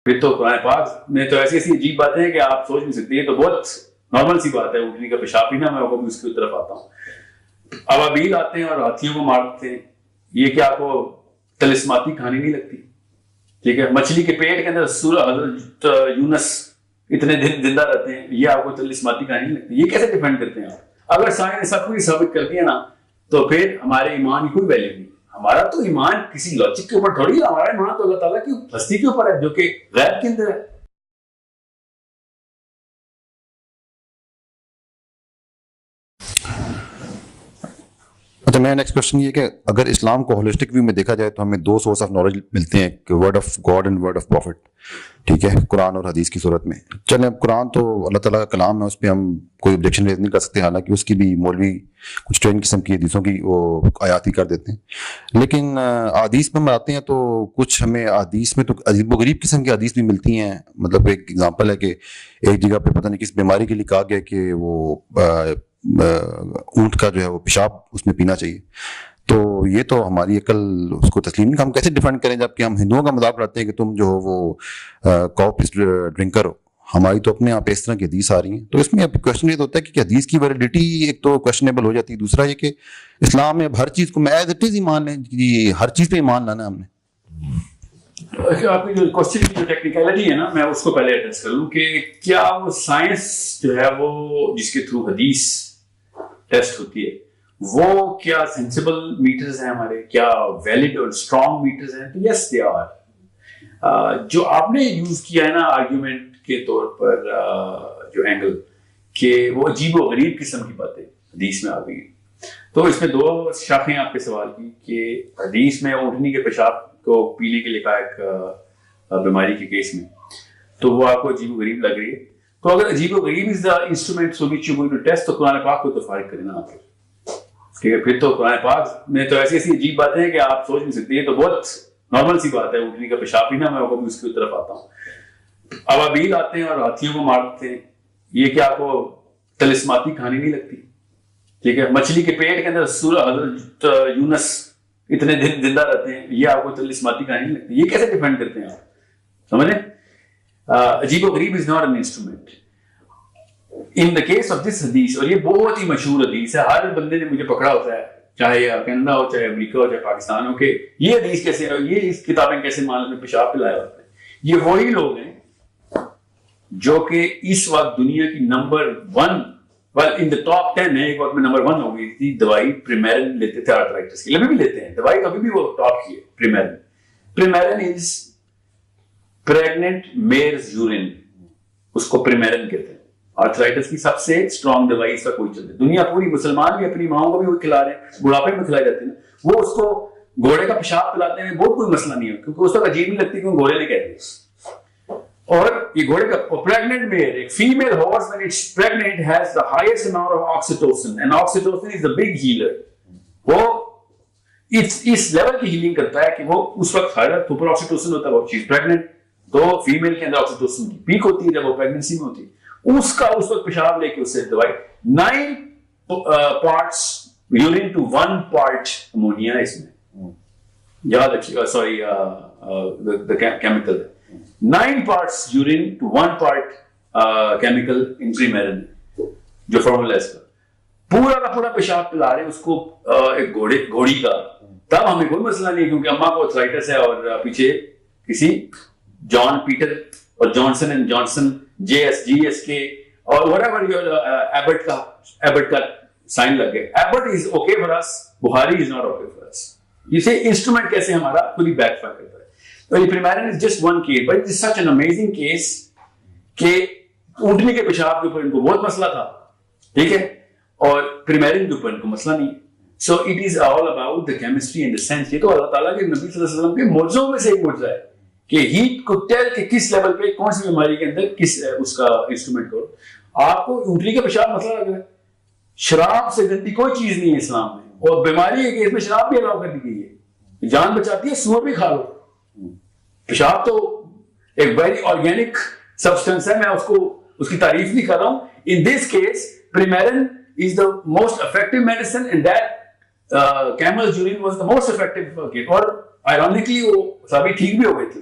پھر تو قرآن پاک میں تو ایسی ایسی عجیب باتیں ہیں کہ آپ سوچ نہیں سکتے. یہ تو بہت نارمل سی بات ہے, اونٹنی کا پیشاب پینا. میں بھی اس کی طرف آتا ہوں. ابابیل آتے ہیں اور ہاتھیوں کو مارتے ہیں. یہ کیا آپ کو طلسماتی کہانی نہیں لگتی؟ ٹھیک ہے, مچھلی کے پیٹ کے اندر حضرت یونس اتنے دن زندہ رہتے ہیں, یہ آپ کو طلسماتی کہانی نہیں لگتی؟ یہ کیسے ڈیفینڈ کرتے ہیں آپ؟ اگر سائنس نے سب کچھ ثابت کر دیا نا تو پھر ہمارے ایمان کی کوئی ویلیو نہیں. ہمارا تو ایمان کسی لاجک کے اوپر تھوڑی ہے, ہمارا ایمان تو اللہ تعالیٰ کی ہستی کے اوپر ہے جو کہ غیب کے اندر ہے. اچھا, میرا نیکسٹ کوشچن یہ کہ اگر اسلام کو ہولسٹک ویو میں دیکھا جائے تو ہمیں دو سورس آف نالج ملتے ہیں کہ word of God and word of prophet. ٹھیک ہے, قرآن اور حدیث کی صورت میں. چلیں, اب قرآن تو اللہ تعالیٰ کا کلام ہے, اس پہ ہم کوئی آبجیکشن ریز نہیں کر سکتے, حالانکہ اس کی بھی مولوی کچھ ٹرین قسم کی حدیثوں کی وہ آیاتی کر دیتے ہیں. لیکن حدیث میں ہم آتے ہیں تو کچھ ہمیں حدیث میں تو عجیب و غریب قسم کی حدیث بھی ملتی ہیں. مطلب ایک ایگزامپل ہے کہ ایک جگہ پہ پتہ نہیں کس بیماری کے لیے کہا گیا کہ وہ اونٹ کا جو ہے وہ پیشاب اس میں پینا چاہیے. تو یہ تو ہماری عقل اس کو تسلیم نہیں. ہم کیسے ڈیفینڈ کریں جب کہ ہم ہندوؤں کا مذاق اڑاتے ہیں کہ تم جو ہو وہ کاپس ڈرنکر ہو. ہماری تو اپنے آپ اس طرح کی حدیث آ رہی ہیں. تو اس میں اب کوشچن یہ تو ہوتا ہے کہ حدیث کی ویلیڈیٹی ایک تو کوشچنیبل ہو جاتی ہے. دوسرا یہ کہ اسلام میں اب ہر چیز کو میں ایز اٹ از ایمان لیں, ہر چیز پہ ایمان لانا ہم نے. آپ کی جو کوشچن کی جو ٹیکنیکلٹی ہے نا, میں اس کو پہلے ایڈریس کر لوں کہ کیا وہ سائنس جو ہے وہ جس کے تھرو حدیث ٹیسٹ ہوتی ہے وہ کیا سینسیبل میٹرز ہیں ہمارے, کیا ویلڈ اور اسٹرانگ میٹرز ہیں؟ تو یس دے آر. جو آپ نے یوز کیا ہے نا آرگیومنٹ کے طور پر جو اینگل کہ وہ عجیب و غریب قسم کی باتیں حدیث میں آ گئی, تو اس میں دو شاخیں آپ کے سوال کی کہ حدیث میں اونٹنی کے پیشاب کو پینے کے لیے کہا ایک بیماری کے کیس میں, تو وہ آپ کو عجیب و غریب لگ رہی ہے. تو اگر عجیب و غریب is the instrument so which you going to test, تو قرآن پاک کو تو فارغ کریں نا آپ. ٹھیک ہے, پھر تو قرآن پاک میں تو ایسی ایسی عجیب باتیں ہیں کہ آپ سوچ نہیں سکتے. یہ تو بہت نارمل سی بات ہے اونٹنی کا پیشاب پینا. میں بھی اس کی طرف آتا ہوں. ابابیل آتے ہیں اور ہاتھیوں کو مارتے ہیں. یہ کیا آپ کو طلسماتی کہانی نہیں لگتی؟ ٹھیک ہے, مچھلی کے پیٹ کے اندر حضرت یونس اتنے دن زندہ رہتے ہیں. یہ آپ کو طلسماتی کہانی نہیں لگتی؟ یہ کیسے ڈیفینڈ کرتے ہیں آپ؟ سمجھ لیں, عجیب و غریب is not an instrument in the case of this حدیث. اور یہ بہت ہی مشہور حدیث ہے, ہر بندے نے مجھے پکڑا ہوتا ہے, چاہے کینیڈا ہو, چاہے امریکہ ہو, چاہے پاکستان ہو, کہ یہ حدیث کیسے, یہ کتابیں کیسے مان میں پیشاب پلایا ہوتا ہے. یہ وہی لوگ ہیں جو کہ اس وقت دنیا کی نمبر 1 ان دا ٹاپ 10 ہے. ایک وقت میں نمبر 1 ہو گئی تھی دوائی پریمیرن لیتے تھے آرتھرائٹس کی. ابھی بھی لیتے ہیں دوائی, ابھی بھی وہ ٹاپ کی ہے پریمیرن. پریمیرن از پریگننٹ میئرز یورین, اس کو پریمیرن کہتے ہیں. آرتھرائٹس کی سب سے اسٹرانگ دوائی اس کا کوئی چلتے. دنیا پوری, مسلمان بھی اپنی ماؤں کو بھی وہی کھلا رہے ہیں, بڑھاپے میں کھلائے جاتے ہیں. وہ اس کو گھوڑے کا پیشاب پلاتے ہیں, بہت کوئی مسئلہ نہیں ہے, کیونکہ اس وقت عجیب نہیں لگتی کہ گھوڑے نے کہہ دیا. اور یہ گھوڑے کا پریگننٹ میل, ایک female horse when it's pregnant has the highest amount of oxytocin, and oxytocin is the big healer. وہ اس لیول کی ہیلنگ کرتا ہے کہ وہ اس وقت سپر آکسیٹوسن ہوتا ہے, وہ چیز پریگننٹ, تو فیمیل کے اندر آکسیٹوسن کی پیک ہوتی ہے جب وہ پریگننسی میں ہوتی ہے. اس کا اس وقت پیشاب لے کے اس سے دوائی 9 parts urine to 1 part ammonia ہے اس میں, یاد رکھیے گا. Sorry chemical 9 parts urine to 1 part chemical in Premarin جو فارمولا ہے اس کا. پورا کا پورا پیشاب پلا رہے ہیں اس کو ایک گھوڑی کا. تب ہمیں کوئی مسئلہ نہیں کیونکہ اماں کو آرتھرائٹس ہے اور پیچھے کسی جان پیٹر اور جانسن اینڈ جانسن JS کے اور whatever ایبٹ کا سائن لگ گئے. Abbott is okay for us, Bukhari is not okay for us. یہ انسٹرومنٹ کیسے ہمارا پوری بیک فائر کرتا ہے. تو یہ Premarin is just one case, but it is such an amazing case کہ اونٹنی کے پیشاب کے اوپر ان کو بہت مسئلہ تھا, ٹھیک ہے, اور پریمیرن کے اوپر ان کو مسئلہ نہیں. So it is all about the chemistry and the science. یہ تو اللہ تعالیٰ کے نبی صلی اللہ علیہ وسلم کے معجزوں میں سے ایک معجزہ ہے کہ ہی کو ٹیل کہ کس لیول پہ کون سی بیماری کے اندر کس اس کا انسٹرومنٹ کو. آپ کو اونٹنی کا پیشاب مسئلہ لگ رہا ہے, شراب سے گندی کوئی چیز نہیں ہے اسلام میں, اور بیماری ہے کہ اس میں شراب بھی الاؤ کر دی گئی ہے, جان بچاتی ہے, سور بھی کھا لو. پیشاب تو ایک ویری آرگینک سبسٹنس ہے, میں اس کی تعریف نہیں کر رہا ہوں. In this case Premarin is the most effective medicine and that camel urine was the most effective. اور آئرونیکلی وہ سبھی ٹھیک بھی ہو گئے تھے.